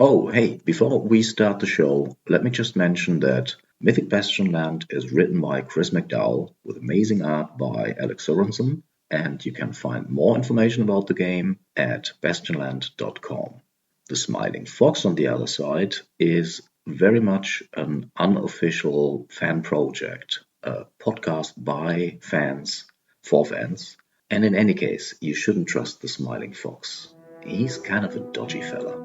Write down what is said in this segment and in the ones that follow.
Oh, hey, before we start the show, let me just mention that Mythic Bastionland is written by Chris McDowell with amazing art by Alex Sorensen, and you can find more information about the game at bastionland.com. The Smiling Fox, on the other side, is very much an unofficial fan project, a podcast by fans for fans. And in any case, you shouldn't trust the Smiling Fox. He's kind of a dodgy fella.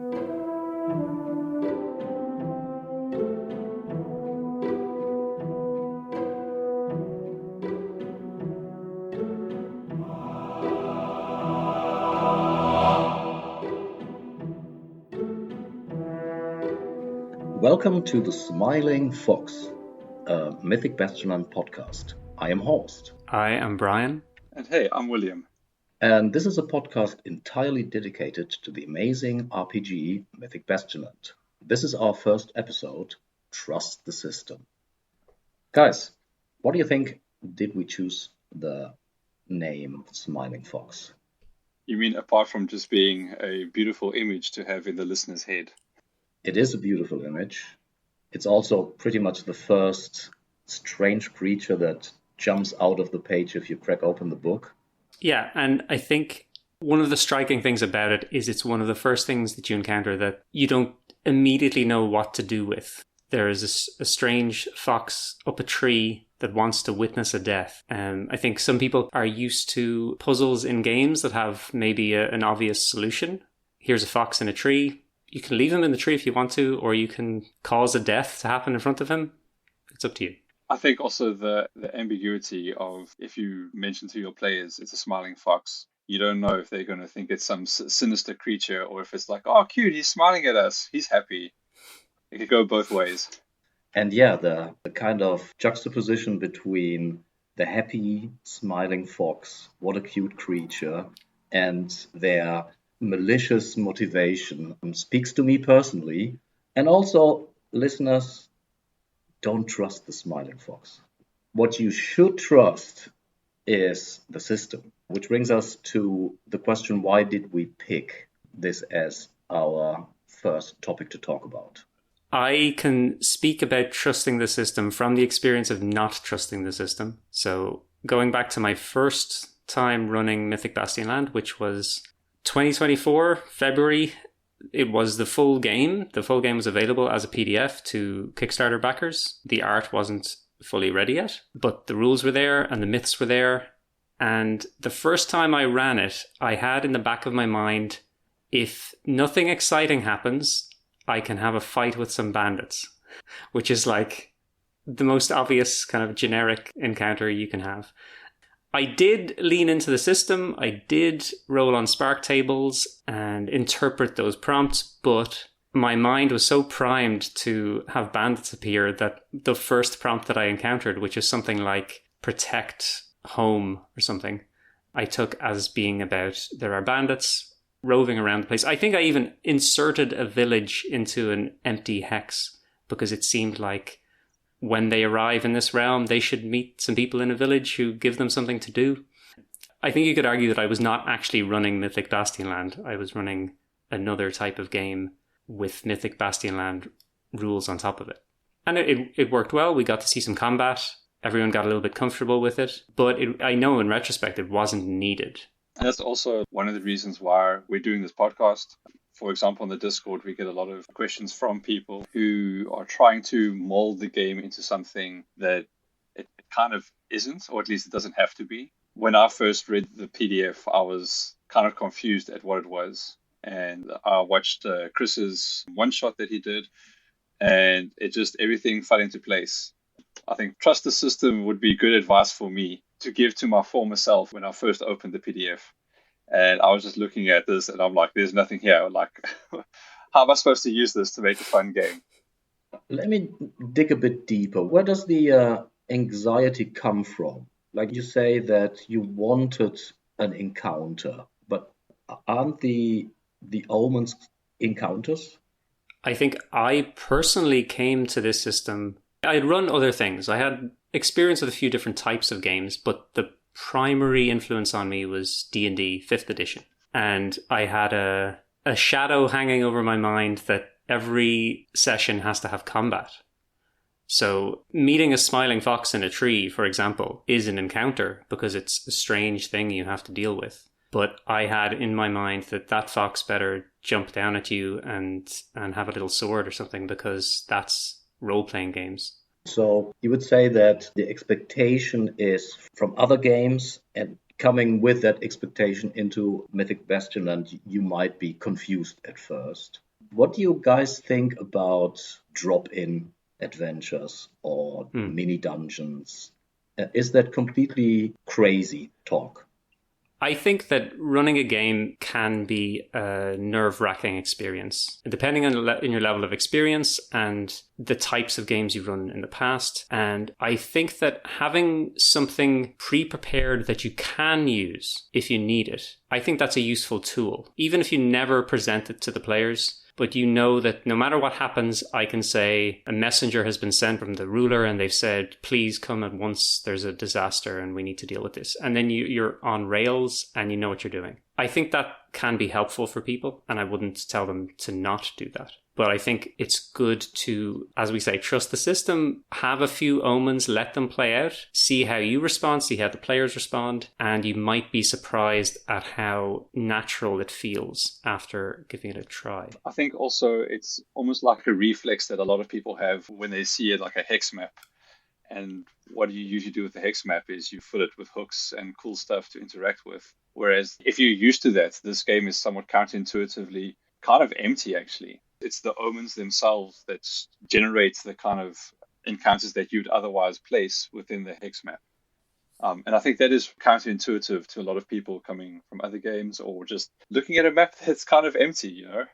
Welcome to the Smiling Fox, a Mythic Bastionland podcast. I am Horst. I am Brian. And hey, I'm William. And this is a podcast entirely dedicated to the amazing RPG Mythic Bastionland. This is our first episode, Trust the System. Guys, what do you think did we choose the name Smiling Fox? You mean apart from just being a beautiful image to have in the listener's head? It is a beautiful image. It's also pretty much the first strange creature that jumps out of the page if you crack open the book. Yeah, and I think one of the striking things about it is it's one of the first things that you encounter that you don't immediately know what to do with. There is a strange fox up a tree that wants to witness a death. I think some people are used to puzzles in games that have maybe an obvious solution. Here's a fox in a tree. You can leave him in the tree if you want to, or you can cause a death to happen in front of him. It's up to you. I think also the ambiguity of if you mention to your players it's a smiling fox, you don't know if they're going to think it's some sinister creature or if it's like, oh, cute, he's smiling at us, he's happy. It could go both ways. And yeah, the kind of juxtaposition between the happy, smiling fox, what a cute creature, and their malicious motivation speaks to me personally. And also, listeners, don't trust the Smiling Fox. What you should trust is the system, which brings us to the question, why did we pick this as our first topic to talk about? I can speak about trusting the system from the experience of not trusting the system. So going back to my first time running Mythic Bastionland, which was 2024, February, it was the full game. The full game was available as a PDF to Kickstarter backers. The art wasn't fully ready yet, but the rules were there and the myths were there. And the first time I ran it, I had in the back of my mind, if nothing exciting happens, I can have a fight with some bandits, which is like the most obvious kind of generic encounter you can have. I did lean into the system. I did roll on spark tables and interpret those prompts, but my mind was so primed to have bandits appear that the first prompt that I encountered, which is something like protect home or something, I took as being about there are bandits roving around the place. I think I even inserted a village into an empty hex because it seemed like when they arrive in this realm, they should meet some people in a village who give them something to do. I think you could argue that I was not actually running Mythic Bastionland. I was running another type of game with Mythic Bastionland rules on top of it. And it worked well. We got to see some combat. Everyone got a little bit comfortable with it. But I know in retrospect it wasn't needed. And that's also one of the reasons why we're doing this podcast. For example, on the Discord, we get a lot of questions from people who are trying to mold the game into something that it kind of isn't, or at least it doesn't have to be. When I first read the PDF, I was kind of confused at what it was. And I watched Chris's one-shot that he did, and it just, everything fell into place. I think trust the system would be good advice for me to give to my former self when I first opened the PDF. And I was just looking at this and I'm like, there's nothing here. Like, how am I supposed to use this to make a fun game? Let me dig a bit deeper. Where does the anxiety come from? Like you say that you wanted an encounter, but aren't the omens encounters? I think I personally came to this system. I had run other things. I had experience with a few different types of games, but the primary influence on me was D&D 5th edition. And I had a shadow hanging over my mind that every session has to have combat. So meeting a smiling fox in a tree, for example, is an encounter because it's a strange thing you have to deal with. But I had in my mind that fox better jump down at you and have a little sword or something, because that's role-playing games. So you would say that the expectation is from other games, and coming with that expectation into Mythic Bastionland, you might be confused at first. What do you guys think about drop-in adventures or mini dungeons? Is that completely crazy talk? I think that running a game can be a nerve-wracking experience, depending on your level of experience and the types of games you've run in the past. And I think that having something pre-prepared that you can use if you need it, I think that's a useful tool. Even if you never present it to the players, but you know that no matter what happens, I can say a messenger has been sent from the ruler and they've said, please come at once, there's a disaster and we need to deal with this. And then you're on rails and you know what you're doing. I think that can be helpful for people, and I wouldn't tell them to not do that. But I think it's good to, as we say, trust the system, have a few omens, let them play out, see how you respond, see how the players respond, and you might be surprised at how natural it feels after giving it a try. I think also it's almost like a reflex that a lot of people have when they see it, like a hex map. And what you usually do with the hex map is you fill it with hooks and cool stuff to interact with. Whereas if you're used to that, this game is somewhat counterintuitively kind of empty, actually. It's the omens themselves that generate the kind of encounters that you'd otherwise place within the hex map. And I think that is counterintuitive to a lot of people coming from other games or just looking at a map that's kind of empty, you know?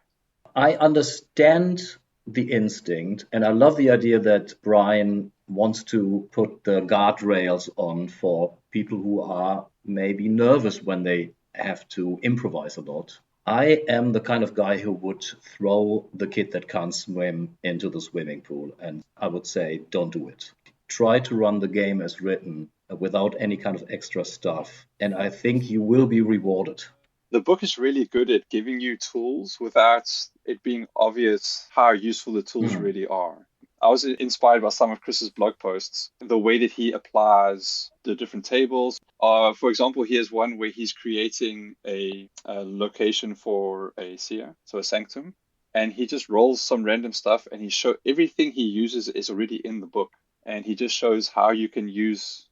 I understand the instinct, and I love the idea that Brian wants to put the guardrails on for people who are maybe nervous when they have to improvise a lot. I am the kind of guy who would throw the kid that can't swim into the swimming pool, and I would say, don't do it. Try to run the game as written without any kind of extra stuff, and I think you will be rewarded. The book is really good at giving you tools without it being obvious how useful the tools really are. I was inspired by some of Chris's blog posts, the way that he applies the different tables. For example, he has one where he's creating a location for a seer, so a sanctum, and he just rolls some random stuff, and everything he uses is already in the book, and he just shows how you can use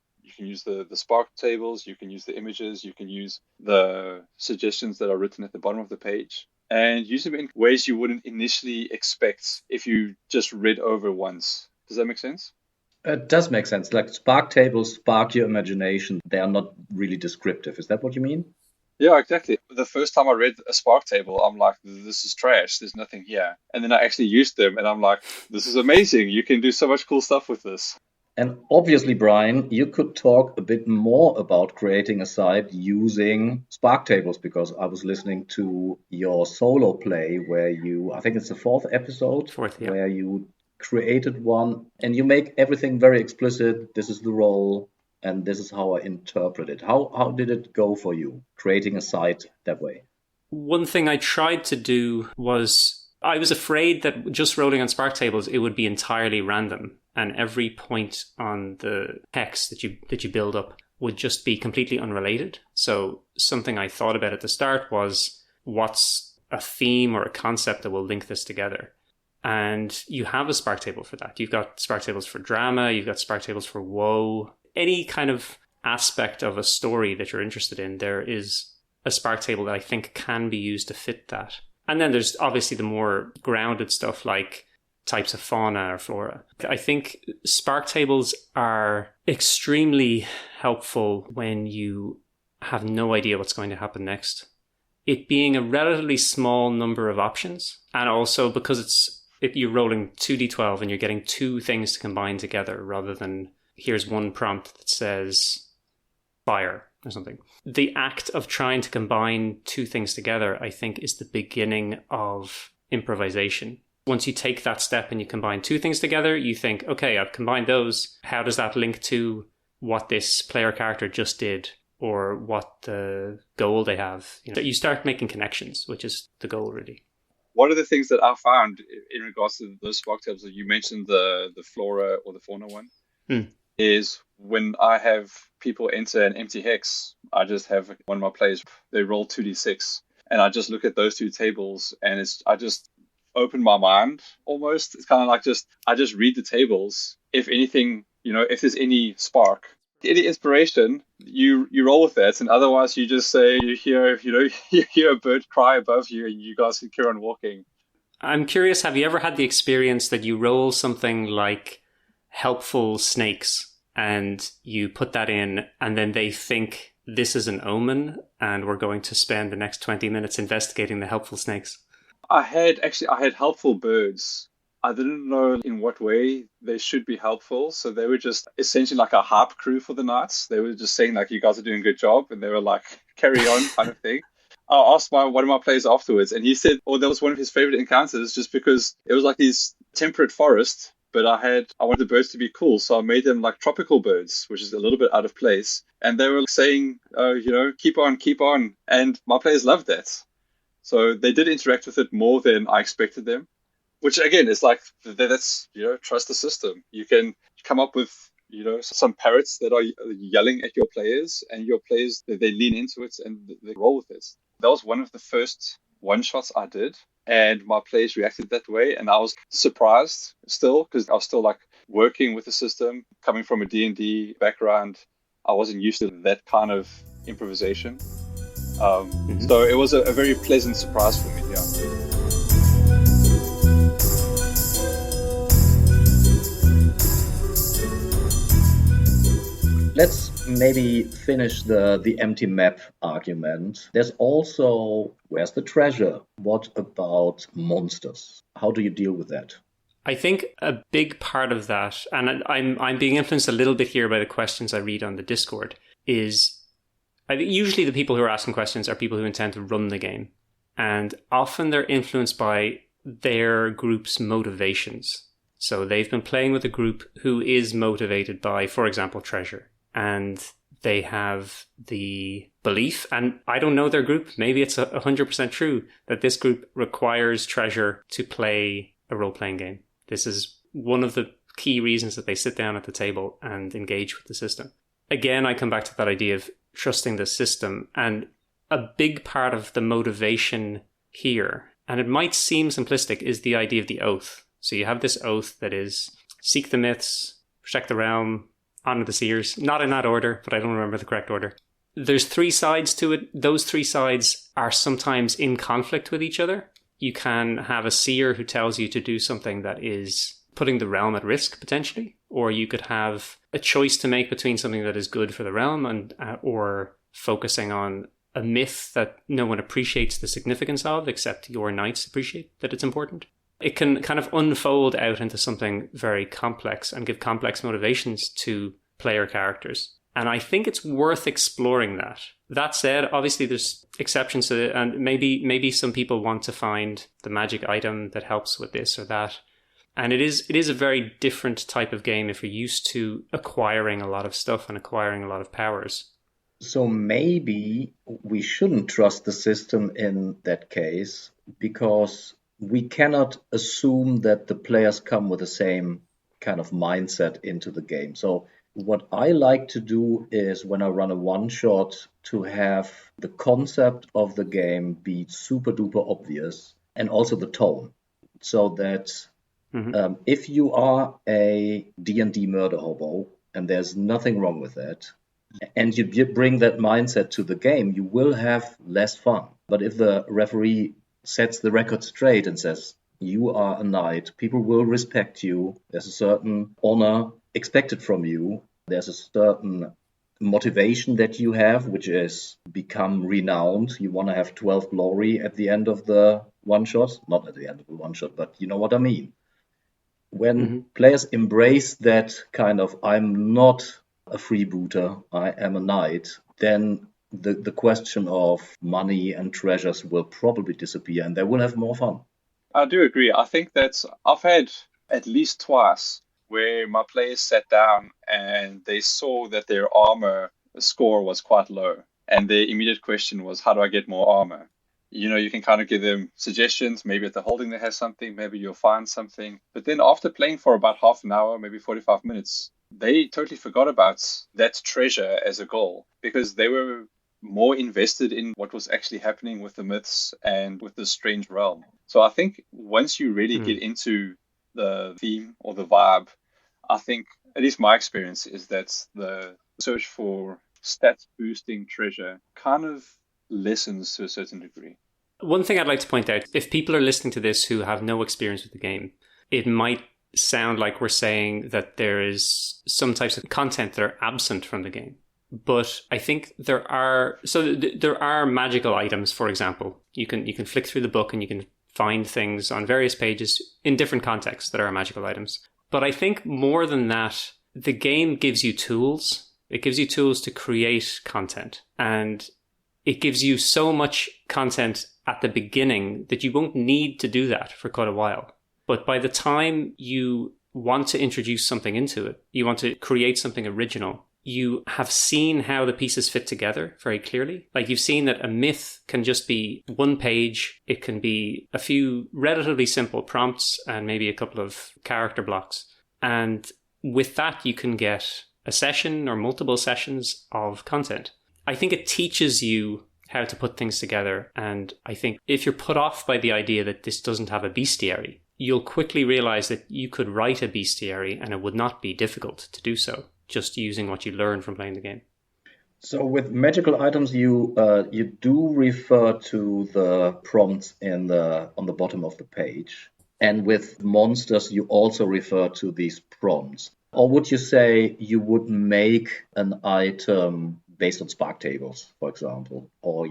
the spark tables, you can use the images, you can use the suggestions that are written at the bottom of the page, and use them in ways you wouldn't initially expect if you just read over once. Does that make sense? It does make sense. Like spark tables spark your imagination. They are not really descriptive. Is that what you mean? Yeah, exactly. The first time I read a spark table, I'm like, this is trash. There's nothing here. And then I actually used them and I'm like, this is amazing. You can do so much cool stuff with this. And obviously, Brian, you could talk a bit more about creating a site using Spark tables, because I was listening to your solo play where I think it's the fourth episode, yeah. Where you created one and you make everything very explicit. This is the role and this is how I interpret it. How did it go for you, creating a site that way? One thing I tried to do was, I was afraid that just rolling on Spark tables, it would be entirely random. And every point on the hex that you build up would just be completely unrelated. So something I thought about at the start was, what's a theme or a concept that will link this together? And you have a Spark table for that. You've got Spark tables for drama, you've got Spark tables for woe. Any kind of aspect of a story that you're interested in, there is a Spark table that I think can be used to fit that. And then there's obviously the more grounded stuff like types of fauna or flora. I think Spark tables are extremely helpful when you have no idea what's going to happen next. It being a relatively small number of options, and also because if you're rolling 2d12 and you're getting two things to combine together rather than here's one prompt that says fire or something. The act of trying to combine two things together, I think, is the beginning of improvisation. Once you take that step and you combine two things together, you think, okay, I've combined those. How does that link to what this player character just did or what the goal they have? You start making connections, which is the goal, really. one of the things that I found in regards to those spark tables that you mentioned, the flora or the fauna one, is when I have people enter an empty hex, I just have one of my players, they roll 2d6, and I just look at those two tables, and I just open my mind almost. It's kind of like I just read the tables. If anything, if there's any spark, any inspiration, you roll with that, and otherwise you just say you hear a bird cry above you, and you guys can carry on walking. I'm curious, have you ever had the experience that you roll something like helpful snakes and you put that in and then they think this is an omen and we're going to spend the next 20 minutes investigating the helpful snakes? I had helpful birds. I didn't know in what way they should be helpful. So they were just essentially like a harp crew for the nights. They were just saying like, you guys are doing a good job. And they were like, carry on kind of thing. I asked one of my players afterwards, and he said, that was one of his favorite encounters just because it was like these temperate forest, but I wanted the birds to be cool. So I made them like tropical birds, which is a little bit out of place. And they were saying, keep on, keep on. And my players loved that. So they did interact with it more than I expected them, which again is like, that's, trust the system. You can come up with, some parrots that are yelling at your players, and your players, they lean into it and they roll with it. That was one of the first one-shots I did, and my players reacted that way. And I was surprised still, because I was still like working with the system, coming from a D&D background. I wasn't used to that kind of improvisation. So it was a very pleasant surprise for me, yeah. Let's maybe finish the empty map argument. There's also, where's the treasure? What about monsters? How do you deal with that? I think a big part of that, and I'm being influenced a little bit here by the questions I read on the Discord, is I think usually the people who are asking questions are people who intend to run the game. And often they're influenced by their group's motivations. So they've been playing with a group who is motivated by, for example, treasure. And they have the belief, and I don't know their group, maybe it's 100% true, that this group requires treasure to play a role-playing game. This is one of the key reasons that they sit down at the table and engage with the system. Again, I come back to that idea of trusting the system, and a big part of the motivation here, and it might seem simplistic, is the idea of the oath. So you have this oath that is seek the myths, protect the realm, honor the seers, not in that order, but I don't remember the correct order. There's 3 sides to it. Those 3 sides are sometimes in conflict with each other. You can have a seer who tells you to do something that is putting the realm at risk, potentially, or you could have a choice to make between something that is good for the realm and or focusing on a myth that no one appreciates the significance of, except your knights appreciate that it's important. It can kind of unfold out into something very complex and give complex motivations to player characters. And I think it's worth exploring that. That said, obviously there's exceptions to it, and maybe some people want to find the magic item that helps with this or that. And it is a very different type of game if you're used to acquiring a lot of stuff and acquiring a lot of powers. So maybe we shouldn't trust the system in that case, because we cannot assume that the players come with the same kind of mindset into the game. So what I like to do is, when I run a one-shot, to have the concept of the game be super duper obvious, and also the tone, so that if you are a D&D murder hobo, and there's nothing wrong with that, and you bring that mindset to the game, you will have less fun. But if the referee sets the record straight and says, you are a knight, people will respect you, there's a certain honor expected from you, there's a certain motivation that you have, which is become renowned. You want to have 12 glory at the end of the one shot, not at the end of the one shot, but you know what I mean. When players embrace that kind of, I'm not a freebooter, I am a knight, then the question of money and treasures will probably disappear, and they will have more fun. I do agree. I think that I've had at least twice where my players sat down and they saw that their armor score was quite low. And their immediate question was, how do I get more armor? You can kind of give them suggestions. Maybe at the holding they have something, maybe you'll find something. But then after playing for about half an hour, maybe 45 minutes, they totally forgot about that treasure as a goal because they were more invested in what was actually happening with the myths and with this strange realm. So I think once you really get into the theme or the vibe, I think, at least my experience, is that the search for stats boosting treasure kind of lessens to a certain degree. One thing I'd like to point out, if people are listening to this who have no experience with the game, it might sound like we're saying that there is some types of content that are absent from the game. But I think there are magical items, for example. You can flick through the book and you can find things on various pages in different contexts that are magical items. But I think more than that, the game gives you tools. It gives you tools to create content. And it gives you so much content at the beginning that you won't need to do that for quite a while. But by the time you want to introduce something into it, you want to create something original, you have seen how the pieces fit together very clearly. Like you've seen that a myth can just be one page. It can be a few relatively simple prompts and maybe a couple of character blocks. And with that, you can get a session or multiple sessions of content. I think it teaches you how to put things together. And I think if you're put off by the idea that this doesn't have a bestiary, you'll quickly realize that you could write a bestiary and it would not be difficult to do so, just using what you learn from playing the game. So with magical items, you do refer to the prompts on the bottom of the page. And with monsters, you also refer to these prompts. Or would you say you would make an item based on spark tables, for example, or,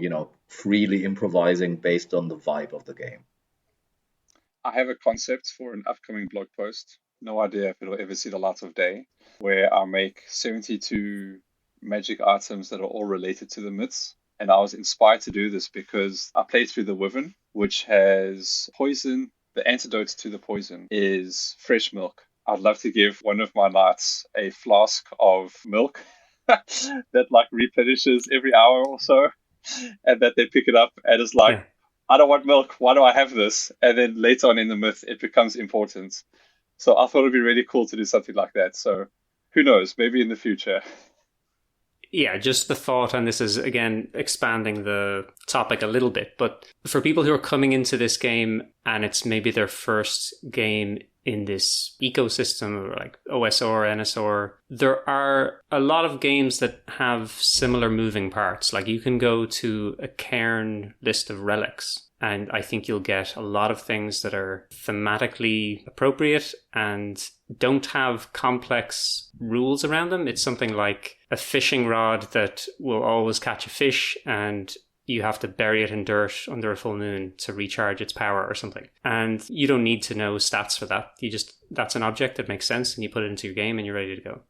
freely improvising based on the vibe of the game? I have a concept for an upcoming blog post. No idea if it'll ever see the light of day, where I make 72 magic items that are all related to the myths. And I was inspired to do this because I played through the Wyvern, which has poison. The antidote to the poison is fresh milk. I'd love to give one of my knights a flask of milk that replenishes every hour or so, and that they pick it up and it's like, yeah. I don't want milk. Why do I have this? And then later on in the myth, it becomes important. So I thought it'd be really cool to do something like that. So who knows? Maybe in the future. Yeah, just the thought, and this is, again, expanding the topic a little bit, but for people who are coming into this game and it's maybe their first game in this ecosystem like OSR, NSR, there are a lot of games that have similar moving parts. Like you can go to a cairn list of relics, and I think you'll get a lot of things that are thematically appropriate and don't have complex rules around them. It's something like a fishing rod that will always catch a fish, and you have to bury it in dirt under a full moon to recharge its power or something. And you don't need to know stats for that. That's an object that makes sense, and you put it into your game and you're ready to go.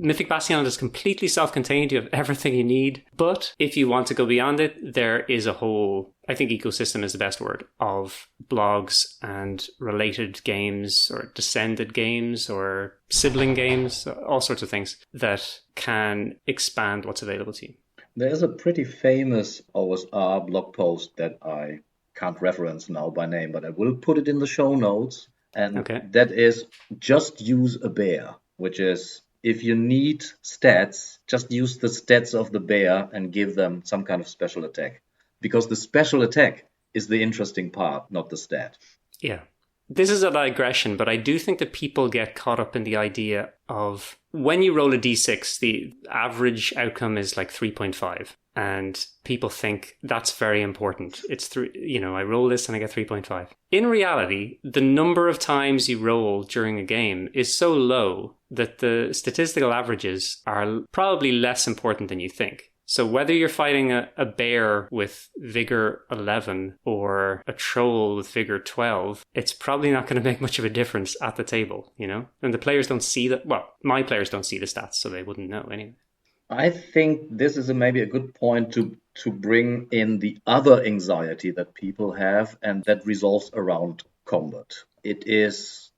Mythic Bastion is completely self-contained. You have everything you need. But if you want to go beyond it, there is a whole, I think ecosystem is the best word, of blogs and related games or descended games or sibling games, all sorts of things that can expand what's available to you. There's a pretty famous OSR blog post that I can't reference now by name, but I will put it in the show notes. And That is just use a bear, which is if you need stats, just use the stats of the bear and give them some kind of special attack. Because the special attack is the interesting part, not the stat. Yeah. This is a digression, but I do think that people get caught up in the idea of when you roll a d6, the average outcome is like 3.5. And people think that's very important. It's I roll this and I get 3.5. In reality, the number of times you roll during a game is so low that the statistical averages are probably less important than you think. So whether you're fighting a bear with vigor 11 or a troll with vigor 12, it's probably not going to make much of a difference at the table, And the players don't see that. Well, my players don't see the stats, so they wouldn't know anyway. I think this is maybe a good point to bring in the other anxiety that people have, and that resolves around combat. It is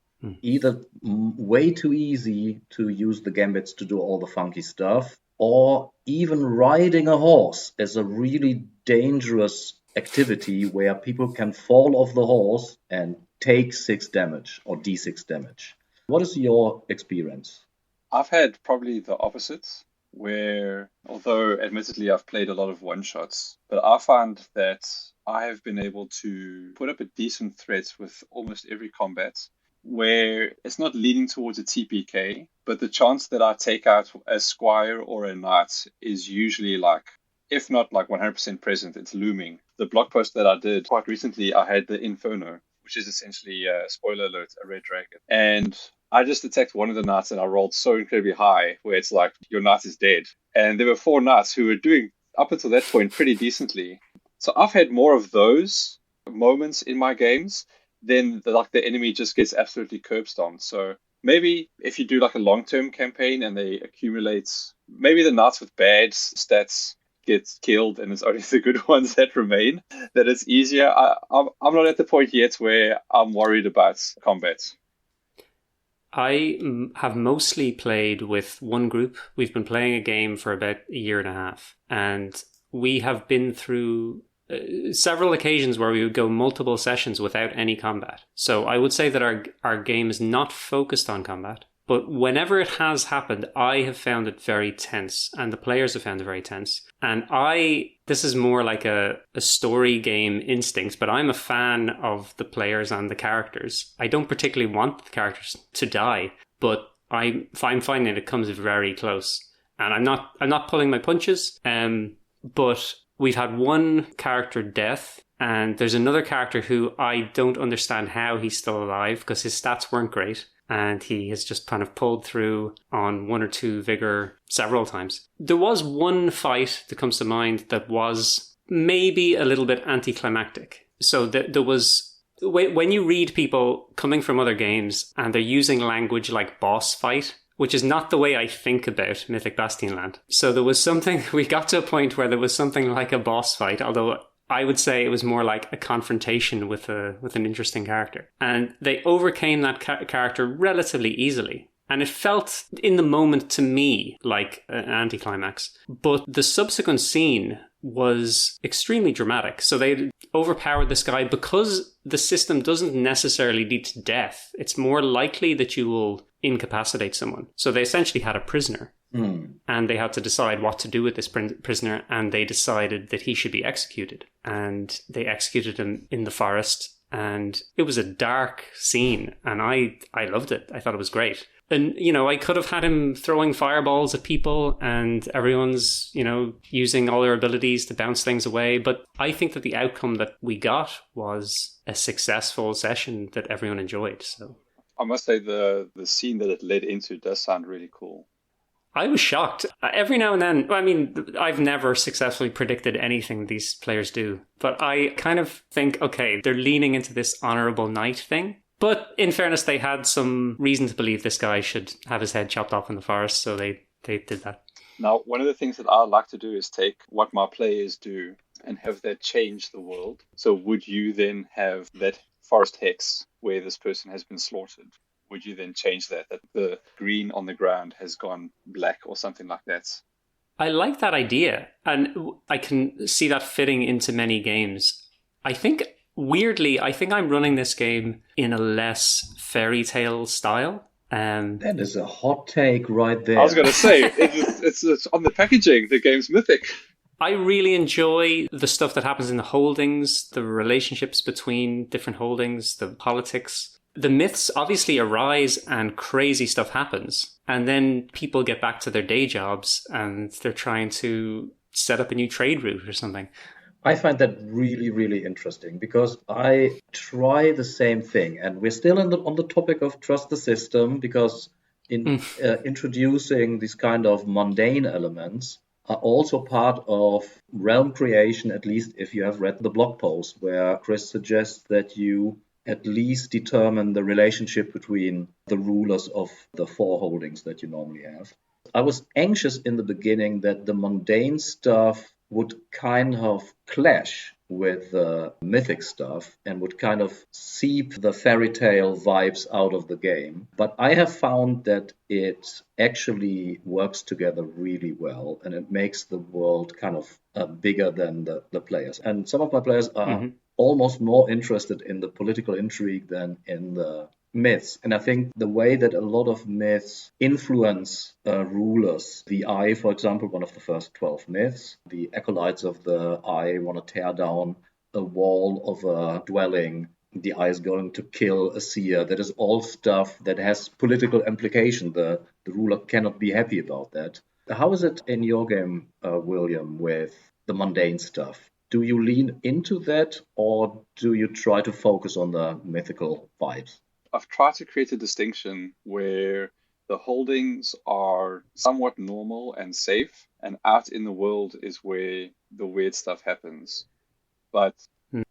either way too easy to use the gambits to do all the funky stuff, or even riding a horse is a really dangerous activity where people can fall off the horse and take 6 damage or d6 damage. What is your experience? I've had probably the opposites, where although admittedly I've played a lot of one shots, but I find that I have been able to put up a decent threat with almost every combat where it's not leaning towards a TPK, but the chance that I take out a squire or a knight is usually like, if not like 100% present, it's looming. The blog post that I did quite recently, I had the Inferno, which is essentially, spoiler alert, a red dragon. And I just attacked one of the knights and I rolled so incredibly high where it's like, your knight is dead. And there were 4 knights who were doing, up until that point, pretty decently. So I've had more of those moments in my games than the enemy just gets absolutely curb stomped. So maybe if you do like a long-term campaign and they accumulate, maybe the knights with bad stats get killed and it's only the good ones that remain, that it's easier. I'm not at the point yet where I'm worried about combat. I have mostly played with one group. We've been playing a game for about a year and a half, and we have been through several occasions where we would go multiple sessions without any combat. So I would say that our game is not focused on combat, but whenever it has happened, I have found it very tense, and the players have found it very tense. And this is more like a story game instinct, but I'm a fan of the players and the characters. I don't particularly want the characters to die, but I'm finding it comes very close. And I'm not pulling my punches, but we've had one character death, and there's another character who I don't understand how he's still alive because his stats weren't great. And he has just kind of pulled through on 1 or 2 vigor several times. There was one fight that comes to mind that was maybe a little bit anticlimactic. So there was, when you read people coming from other games and they're using language like boss fight, which is not the way I think about Mythic Bastionland. So there was something, we got to a point where there was something like a boss fight, although I would say it was more like a confrontation with an interesting character. And they overcame that character relatively easily. And it felt in the moment to me like an anticlimax. But the subsequent scene was extremely dramatic. So they overpowered this guy because the system doesn't necessarily lead to death. It's more likely that you will incapacitate someone. So they essentially had a prisoner. And they had to decide what to do with this prisoner, and they decided that he should be executed. And they executed him in the forest, and it was a dark scene, and I loved it. I thought it was great. And, I could have had him throwing fireballs at people, and everyone's, using all their abilities to bounce things away. But I think that the outcome that we got was a successful session that everyone enjoyed. So I must say the scene that it led into does sound really cool. I was shocked. Every now and then, I mean, I've never successfully predicted anything these players do, but I kind of think, okay, they're leaning into this honorable knight thing. But in fairness, they had some reason to believe this guy should have his head chopped off in the forest, so they did that. Now, one of the things that I like to do is take what my players do and have that change the world. So would you then have that forest hex where this person has been slaughtered? Would you then change that the green on the ground has gone black or something like that? I like that idea, and I can see that fitting into many games. Weirdly, I think I'm running this game in a less fairy tale style. That is a hot take right there. I was going to say, it's on the packaging, the game's mythic. I really enjoy the stuff that happens in the holdings, the relationships between different holdings, the politics. The myths obviously arise and crazy stuff happens. And then people get back to their day jobs and they're trying to set up a new trade route or something. I find that really, really interesting because I try the same thing. And we're still on the topic of trust the system because introducing these kind of mundane elements are also part of realm creation, at least if you have read the blog post where Chris suggests that you at least determine the relationship between the rulers of the 4 holdings that you normally have. I was anxious in the beginning that the mundane stuff would kind of clash with the mythic stuff and would kind of seep the fairy tale vibes out of the game. But I have found that it actually works together really well, and it makes the world kind of bigger than the players. And some of my players are almost more interested in the political intrigue than in the myths. And I think the way that a lot of myths influence rulers, the Eye, for example, one of the first 12 myths, the acolytes of the Eye want to tear down a wall of a dwelling. The Eye is going to kill a seer. That is all stuff that has political implication. The ruler cannot be happy about that. How is it in your game, William, with the mundane stuff? Do you lean into that, or do you try to focus on the mythical vibes? I've tried to create a distinction where the holdings are somewhat normal and safe, and out in the world is where the weird stuff happens. But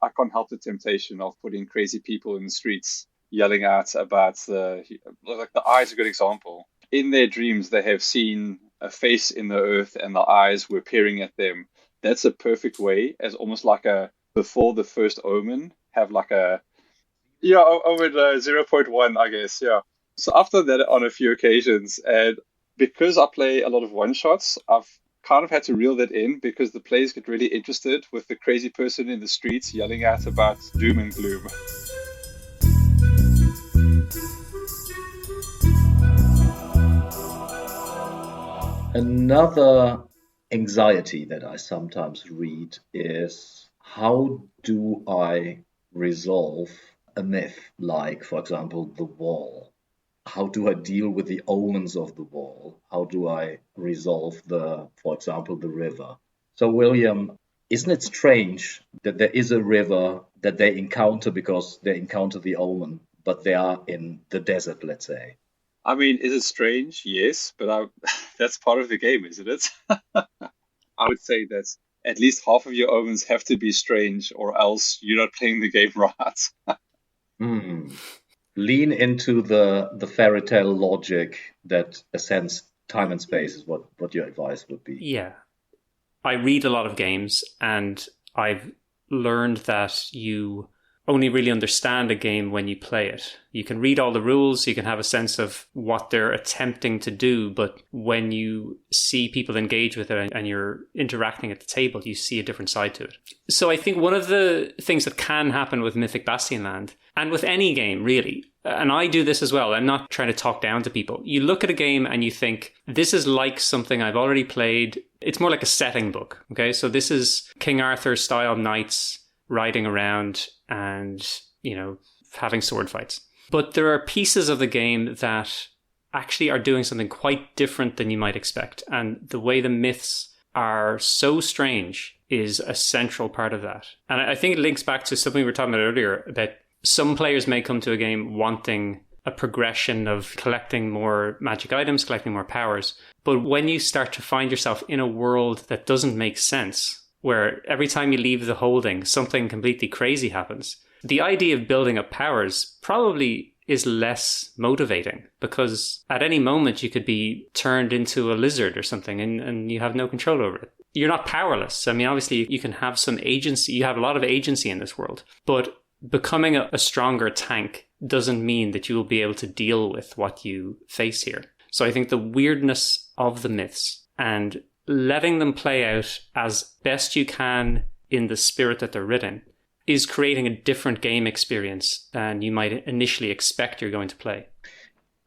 I can't help the temptation of putting crazy people in the streets yelling out about like the Eye is a good example. In their dreams, they have seen a face in the earth and the eyes were peering at them. That's a perfect way, as almost like before the first omen, have like a omen 0.1, I guess, yeah. So I've done that on a few occasions, and because I play a lot of one-shots, I've kind of had to reel that in because the players get really interested with the crazy person in the streets yelling out about doom and gloom. Another anxiety that I sometimes read is, how do I resolve a myth like, for example, the wall? How do I deal with the omens of the wall? How do I resolve for example, the river? So, William, isn't it strange that there is a river that they encounter because they encounter the omen, but they are in the desert, let's say? I mean, is it strange? Yes, but that's part of the game, isn't it? I would say that at least half of your omens have to be strange, or else you're not playing the game right. Lean into the fairy tale logic that ascends time and space is what your advice would be. Yeah. I read a lot of games, and I've learned that you only really understand a game when you play it. You can read all the rules, you can have a sense of what they're attempting to do, but when you see people engage with it and you're interacting at the table, you see a different side to it. So I think one of the things that can happen with Mythic Bastionland, and with any game really, and I do this as well, I'm not trying to talk down to people. You look at a game and you think, this is like something I've already played. It's more like a setting book, okay? So this is King Arthur style knights riding around and, having sword fights. But there are pieces of the game that actually are doing something quite different than you might expect. And the way the myths are so strange is a central part of that. And I think it links back to something we were talking about earlier, about some players may come to a game wanting a progression of collecting more magic items, collecting more powers. But when you start to find yourself in a world that doesn't make sense, where every time you leave the holding, something completely crazy happens, the idea of building up powers probably is less motivating, because at any moment you could be turned into a lizard or something and you have no control over it. You're not powerless. I mean, obviously you can have some agency. You have a lot of agency in this world, but becoming a stronger tank doesn't mean that you will be able to deal with what you face here. So I think the weirdness of the myths and letting them play out as best you can in the spirit that they're written is creating a different game experience than you might initially expect you're going to play.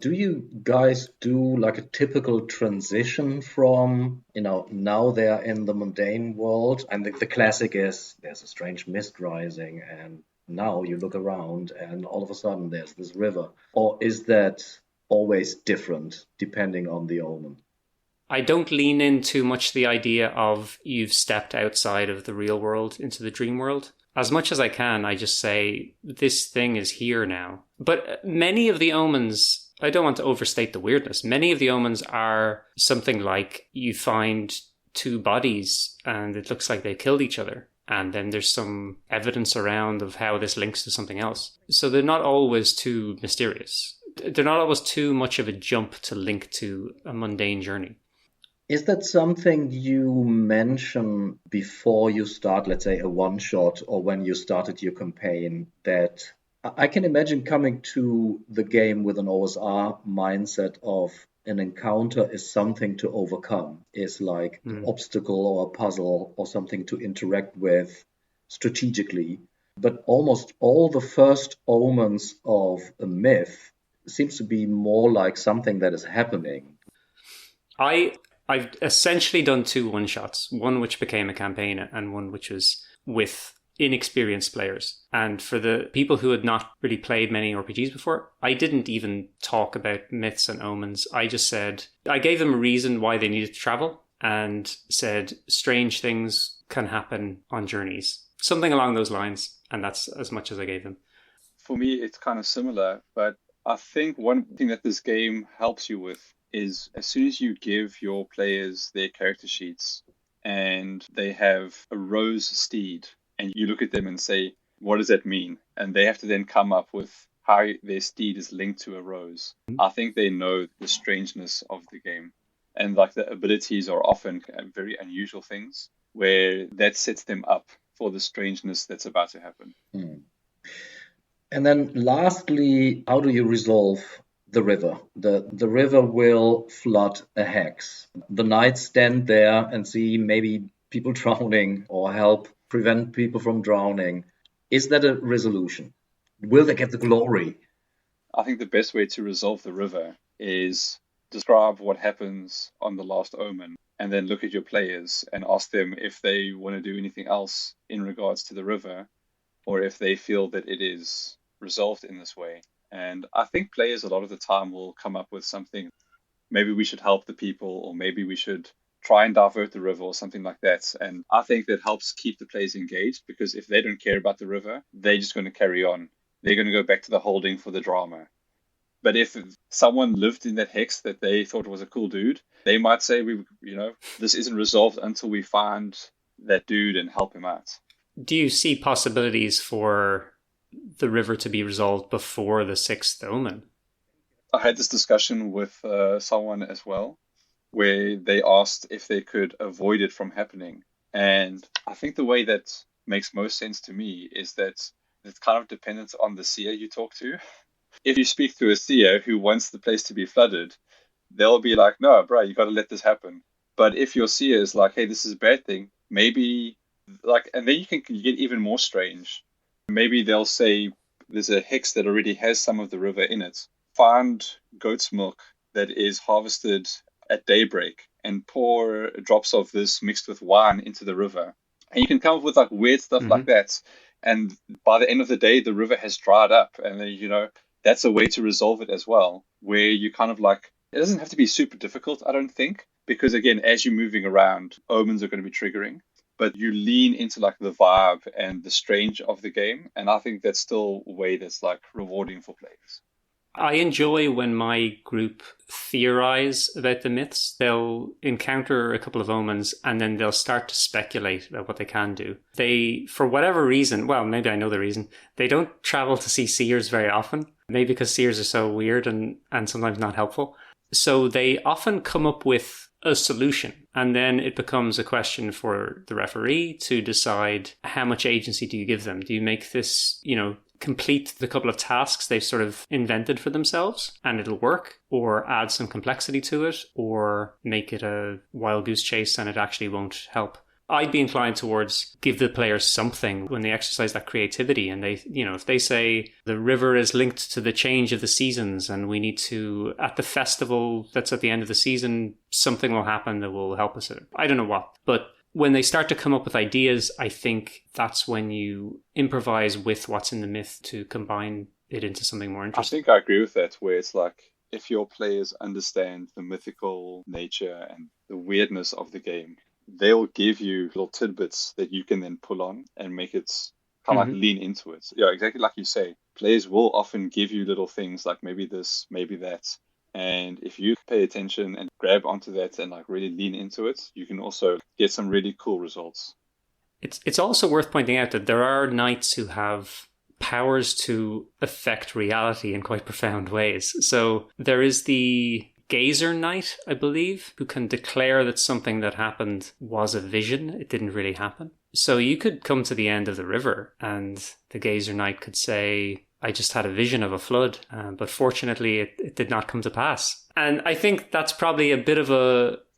Do you guys do like a typical transition from, now they're in the mundane world, and the classic is there's a strange mist rising, and now you look around and all of a sudden there's this river? Or is that always different depending on the omen? I don't lean in too much the idea of you've stepped outside of the real world into the dream world. As much as I can, I just say, this thing is here now. But many of the omens, I don't want to overstate the weirdness, many of the omens are something like you find two bodies and it looks like they killed each other. And then there's some evidence around of how this links to something else. So they're not always too mysterious. They're not always too much of a jump to link to a mundane journey. Is that something you mention before you start, let's say, a one shot or when you started your campaign? That I can imagine coming to the game with an OSR mindset of an encounter is something to overcome, is like an obstacle or a puzzle or something to interact with strategically. But almost all the first omens of a myth seems to be more like something that is happening. I've essentially done two one shots, one which became a campaign and one which was with inexperienced players. And for the people who had not really played many RPGs before, I didn't even talk about myths and omens. I just said, I gave them a reason why they needed to travel and said strange things can happen on journeys. Something along those lines. And that's as much as I gave them. For me, it's kind of similar, but I think one thing that this game helps you with is as soon as you give your players their character sheets and they have a rose steed, and you look at them and say, what does that mean? And they have to then come up with how their steed is linked to a rose. I think they know the strangeness of the game. And like the abilities are often very unusual things where that sets them up for the strangeness that's about to happen. And then lastly, how do you resolve the river? The river will flood a hex. The knights stand there and see maybe people drowning or help prevent people from drowning. Is that a resolution? Will they get the glory? I think the best way to resolve the river is describe what happens on the last omen and then look at your players and ask them if they want to do anything else in regards to the river or if they feel that it is resolved in this way. And I think players a lot of the time will come up with something. Maybe we should help the people, or maybe we should try and divert the river or something like that. And I think that helps keep the players engaged, because if they don't care about the river, they're just going to carry on. They're going to go back to the holding for the drama. But if someone lived in that hex that they thought was a cool dude, they might say, this isn't resolved until we find that dude and help him out. Do you see possibilities for the river to be resolved before the sixth omen? I had this discussion with someone as well, where they asked if they could avoid it from happening. And I think the way that makes most sense to me is that it's kind of dependent on the seer you talk to. If you speak to a seer who wants the place to be flooded, they'll be like, no, bro, you got to let this happen. But if your seer is like, hey, this is a bad thing, maybe and then you get even more strange. Maybe they'll say there's a hex that already has some of the river in it. Find goat's milk that is harvested at daybreak and pour drops of this mixed with wine into the river. And you can come up with like weird stuff like that. And by the end of the day, the river has dried up. And then, that's a way to resolve it as well, where you kind of it doesn't have to be super difficult, I don't think, because again, as you're moving around, omens are going to be triggering. But you lean into the vibe and the strange of the game. And I think that's still a way that's rewarding for players. I enjoy when my group theorize about the myths. They'll encounter a couple of omens and then they'll start to speculate about what they can do. They, for whatever reason, well, maybe I know the reason, they don't travel to see seers very often. Maybe because seers are so weird and sometimes not helpful. So they often come up with a solution. And then it becomes a question for the referee to decide how much agency do you give them? Do you make this, complete the couple of tasks they've sort of invented for themselves and it'll work, or add some complexity to it, or make it a wild goose chase and it actually won't help? I'd be inclined towards give the players something when they exercise that creativity and they, if they say the river is linked to the change of the seasons and we need to, at the festival that's at the end of the season, something will happen that will help us. I don't know what, but when they start to come up with ideas, I think that's when you improvise with what's in the myth to combine it into something more interesting. I think I agree with that, where it's if your players understand the mythical nature and the weirdness of the game, they'll give you little tidbits that you can then pull on and make it kind of lean into it. Yeah, exactly like you say. Players will often give you little things like maybe this, maybe that. And if you pay attention and grab onto that and really lean into it, you can also get some really cool results. It's also worth pointing out that there are knights who have powers to affect reality in quite profound ways. So there is the gazer knight, I believe, who can declare that something that happened was a vision. It didn't really happen. So you could come to the end of the river and the gazer knight could say, I just had a vision of a flood, but fortunately it did not come to pass. And I think that's probably a bit of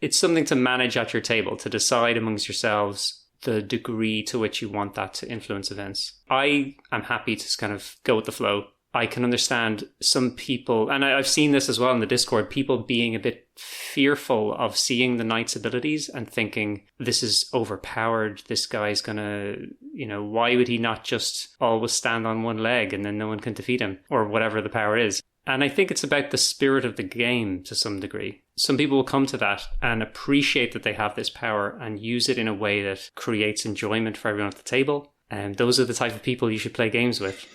it's something to manage at your table, to decide amongst yourselves the degree to which you want that to influence events. I am happy to just kind of go with the flow. I can understand some people, and I've seen this as well in the Discord, people being a bit fearful of seeing the knight's abilities and thinking, this is overpowered, this guy's gonna, why would he not just always stand on one leg and then no one can defeat him, or whatever the power is. And I think it's about the spirit of the game to some degree. Some people will come to that and appreciate that they have this power and use it in a way that creates enjoyment for everyone at the table. And those are the type of people you should play games with,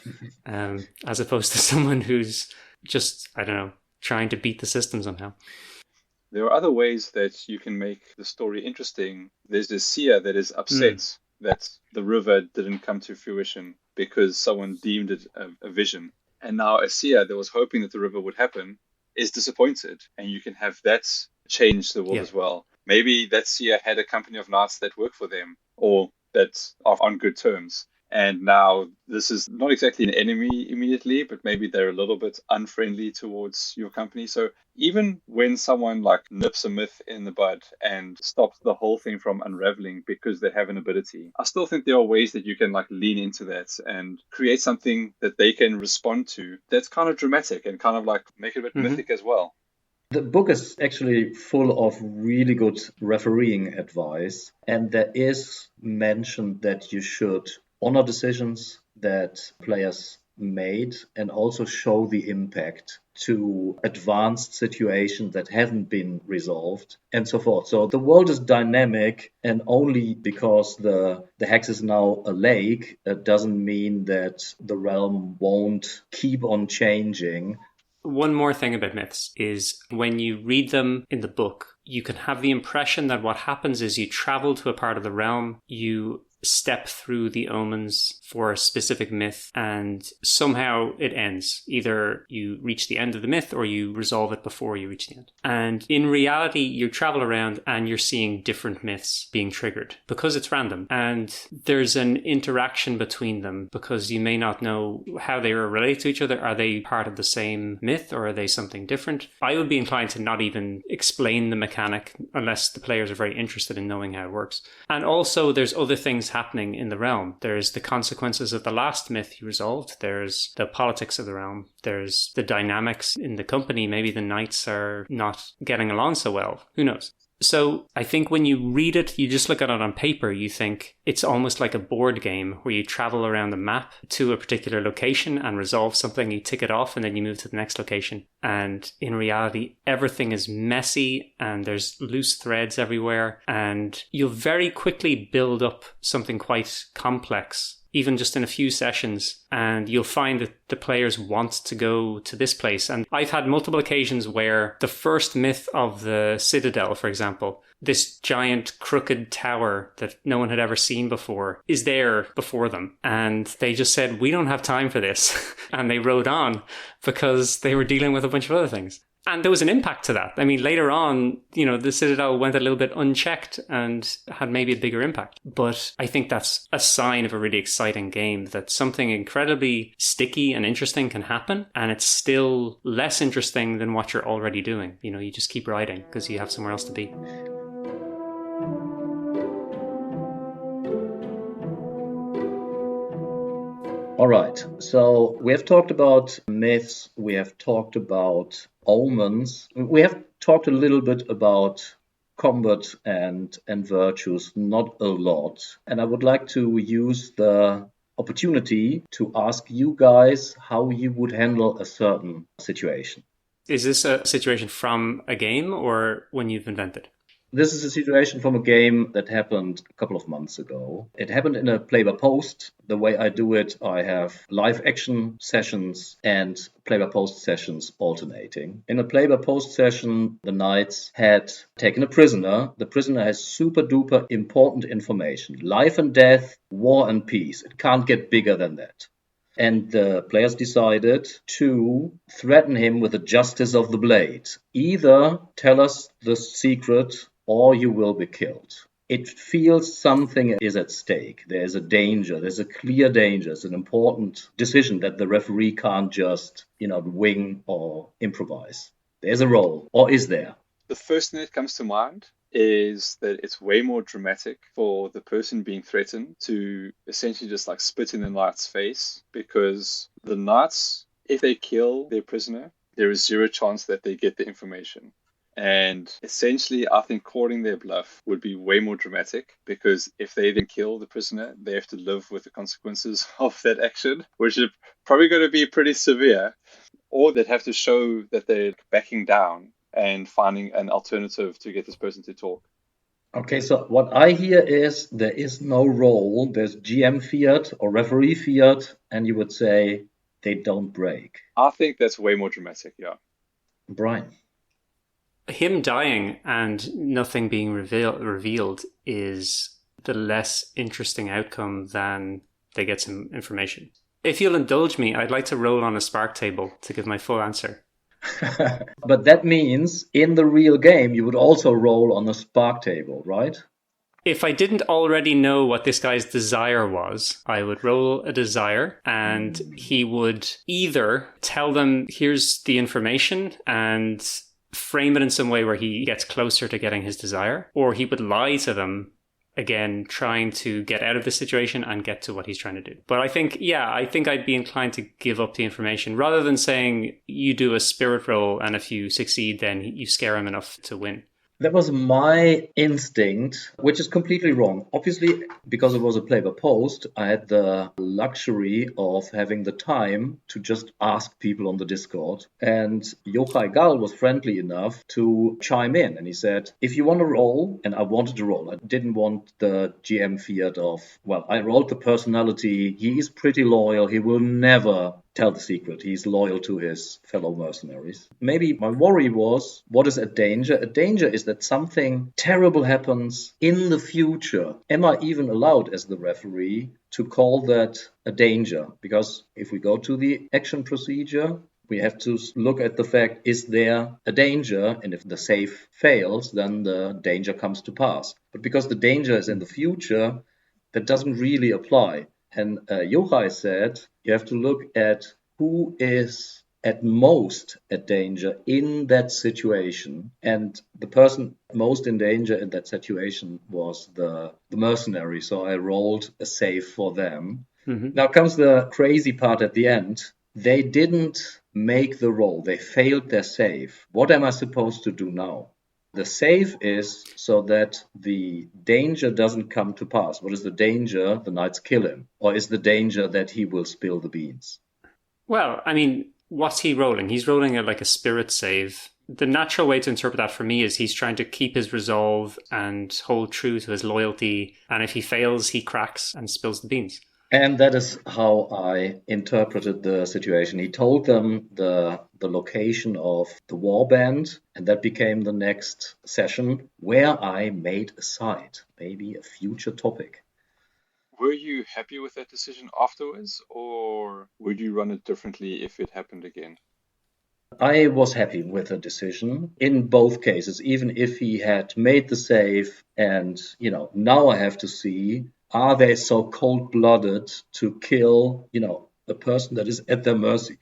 as opposed to someone who's just, trying to beat the system somehow. There are other ways that you can make the story interesting. There's this seer that is upset that the river didn't come to fruition because someone deemed it a vision. And now a seer that was hoping that the river would happen is disappointed. And you can have that change the world as well. Maybe that seer had a company of knights that work for them or that are on good terms. And now this is not exactly an enemy immediately, but maybe they're a little bit unfriendly towards your company. So even when someone like nips a myth in the bud and stops the whole thing from unraveling because they have an ability, I still think there are ways that you can lean into that and create something that they can respond to that's kind of dramatic and kind of make it a bit mythic as well. The book is actually full of really good refereeing advice, and there is mentioned that you should honor decisions that players made and also show the impact to advanced situations that haven't been resolved and so forth. So the world is dynamic, and only because the hex is now a lake, it doesn't mean that the realm won't keep on changing. One more thing about myths is when you read them in the book, you can have the impression that what happens is you travel to a part of the realm, you step through the omens for a specific myth, and somehow it ends. Either you reach the end of the myth or you resolve it before you reach the end. And in reality, you travel around and you're seeing different myths being triggered because it's random. And there's an interaction between them because you may not know how they are related to each other. Are they part of the same myth or are they something different? I would be inclined to not even explain the mechanic unless the players are very interested in knowing how it works. And also there's other things happening in the realm. There's the consequences of the last myth you resolved. There's the politics of the realm. There's the dynamics in the company. Maybe the knights are not getting along so well. Who knows? So I think when you read it, you just look at it on paper, you think it's almost like a board game where you travel around the map to a particular location and resolve something, you tick it off, and then you move to the next location. And in reality, everything is messy and there's loose threads everywhere, and you'll very quickly build up something quite complex, even just in a few sessions, and you'll find that the players want to go to this place. And I've had multiple occasions where the first myth of the Citadel, for example, this giant crooked tower that no one had ever seen before, is there before them. And they just said, we don't have time for this. And they rode on because they were dealing with a bunch of other things. And there was an impact to that. I mean, later on, the Citadel went a little bit unchecked and had maybe a bigger impact. But I think that's a sign of a really exciting game, that something incredibly sticky and interesting can happen, and it's still less interesting than what you're already doing. You just keep riding because you have somewhere else to be. All right, so we have talked about myths, we have talked about omens, we have talked a little bit about combat and virtues, not a lot. And I would like to use the opportunity to ask you guys how you would handle a certain situation. Is this a situation from a game or when you've invented? This is a situation from a game that happened a couple of months ago. It happened in a play-by-post. The way I do it, I have live action sessions and play-by-post sessions alternating. In a play-by-post session, the knights had taken a prisoner. The prisoner has super-duper important information. Life and death, war and peace. It can't get bigger than that. and the players decided to threaten him with the justice of the blade. Either tell us the secret or you will be killed. It feels something is at stake. There's a danger. There's a clear danger. It's an important decision that the referee can't just, wing or improvise. There's a role, or is there? The first thing that comes to mind is that it's way more dramatic for the person being threatened to essentially just like spit in the knight's face, because the knights, if they kill their prisoner, there is zero chance that they get the information. And essentially, I think calling their bluff would be way more dramatic, because if they then kill the prisoner, they have to live with the consequences of that action, which is probably going to be pretty severe, or they'd have to show that they're backing down and finding an alternative to get this person to talk. Okay, so what I hear is there is no role. There's GM fiat or referee fiat, and you would say they don't break. I think that's way more dramatic, yeah. Brian. Him dying and nothing being revealed is the less interesting outcome than they get some information. If you'll indulge me, I'd like to roll on a spark table to give my full answer. But that means in the real game, you would also roll on the spark table, right? If I didn't already know what this guy's desire was, I would roll a desire and he would either tell them, here's the information, and frame it in some way where he gets closer to getting his desire, or he would lie to them, again, trying to get out of the situation and get to what he's trying to do. But I think I'd be inclined to give up the information rather than saying you do a spirit roll and if you succeed, then you scare him enough to win. That was my instinct, which is completely wrong. Obviously, because it was a play by post, I had the luxury of having the time to just ask people on the Discord. And Yochai Gal was friendly enough to chime in. And he said, if you want to roll, and I wanted to roll, I didn't want the GM fiat of, well, I rolled the personality. He is pretty loyal. He will never tell the secret. He's loyal to his fellow mercenaries. Maybe my worry was, what is a danger? A danger is that something terrible happens in the future. Am I even allowed as the referee to call that a danger? Because if we go to the action procedure, we have to look at the fact, is there a danger? And if the save fails, then the danger comes to pass. But because the danger is in the future, that doesn't really apply. And Yochai said, you have to look at who is at most at danger in that situation. And the person most in danger in that situation was the mercenary. So I rolled a save for them. Mm-hmm. Now comes the crazy part at the end. They didn't make the roll. They failed their save. What am I supposed to do now? The save is so that the danger doesn't come to pass. What is the danger? The knights kill him. Or is the danger that he will spill the beans? Well, I mean, what's he rolling? He's rolling like a spirit save. The natural way to interpret that for me is he's trying to keep his resolve and hold true to his loyalty. And if he fails, he cracks and spills the beans. And that is how I interpreted the situation. He told them the location of the warband, and that became the next session where I made a side, maybe a future topic. Were you happy with that decision afterwards, or would you run it differently if it happened again? I was happy with the decision in both cases, even if he had made the save. And, now I have to see, are they so cold-blooded to kill, a person that is at their mercy?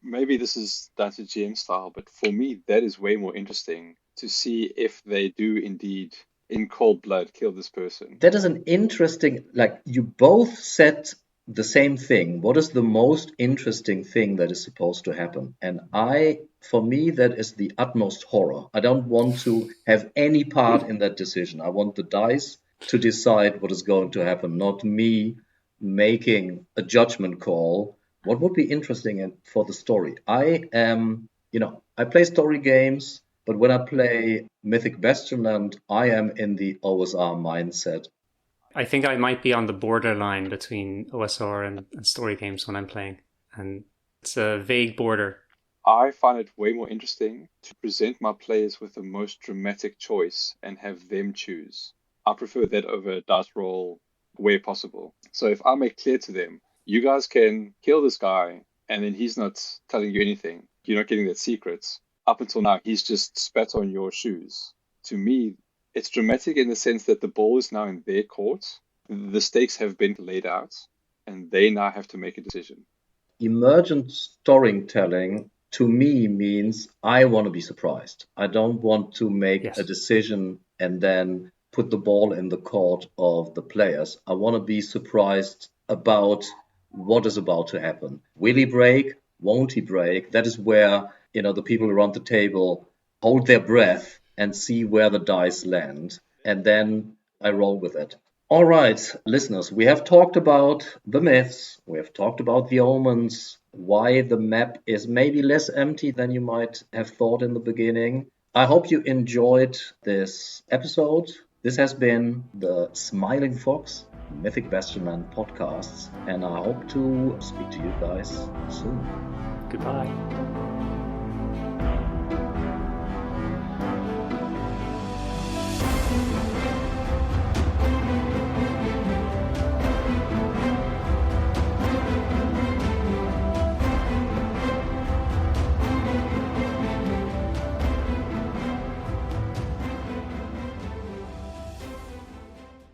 Maybe this is down to GM style, but for me, that is way more interesting to see if they do indeed, in cold blood, kill this person. That is an interesting, you both said the same thing. What is the most interesting thing that is supposed to happen? And for me, that is the utmost horror. I don't want to have any part in that decision. I want the dice to decide what is going to happen, not me making a judgment call. What would be interesting for the story? I play story games, but when I play Mythic Bastionland, I am in the OSR mindset. I think I might be on the borderline between OSR and story games when I'm playing, and it's a vague border. I find it way more interesting to present my players with the most dramatic choice and have them choose. I prefer that over a dice roll where possible. So if I make clear to them, You guys can kill this guy, and then he's not telling you anything. You're not getting that secret. Up until now, he's just spat on your shoes. To me, it's dramatic in the sense that the ball is now in their court. The stakes have been laid out, and they now have to make a decision. Emergent storytelling to me means I want to be surprised. I don't want to make Yes. a decision and then put the ball in the court of the players. I want to be surprised about what is about to happen. Will he break? Won't he break? That is where, the people around the table hold their breath and see where the dice land. And then I roll with it. All right, listeners, we have talked about the myths, we have talked about the omens, why the map is maybe less empty than you might have thought in the beginning. I hope you enjoyed this episode. This has been the Smiling Fox Mythic Bastionland podcasts, and I hope to speak to you guys soon. Goodbye.